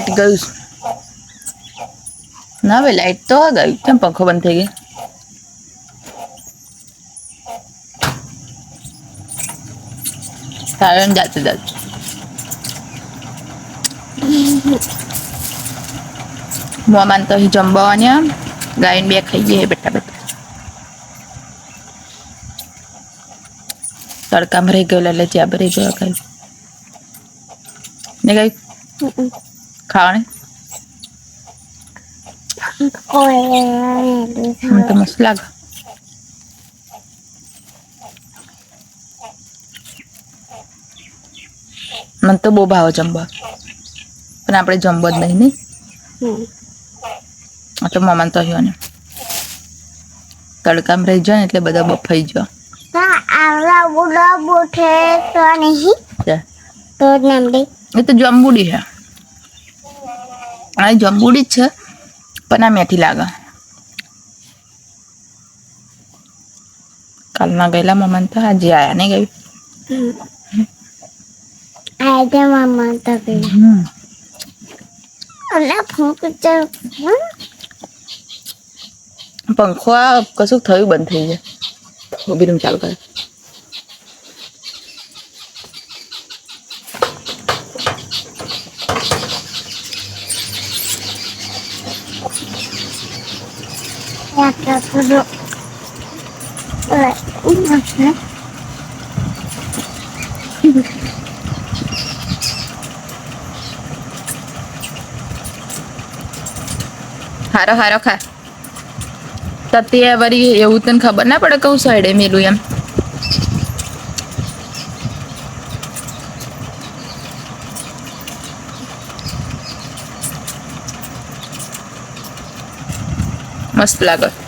ગયું ના ભાઈ લાઈટ તો ગઈ કેમ પંખો બંધ થઈ ગયો તારણ જાતે મોમાન તો અહીં જમવાની ગાયને બે ખાઈ જાય બેટા તડકામાં રહી ગયેલા એટલે જ્યાં રહી ગયો કઈ ને કઈ ખાવાની મને તો મસ્ત લાગે મને તો બહુ ભાવ જમવા પણ આપણે જમવો જ નહીં આ તો મમાન તો ને તડકામાં રહી જાય ને એટલે બધા બફાઈ જાય એ તો જંબુડી છે આ જંબુડી જ છે પણ આ મેથી લાગે કાલના ગયેલા મમાન તો આજે આયા નહીં ગયું પંખો આ કશું થયું બંધ થઈ જાય ઉભી રૂમ ચાલુ કરે હારો હારો ખા તતે વળી એવું તને ખબર ના પડે કયું સાઈડે મેલું એમ મસ્ત લાગે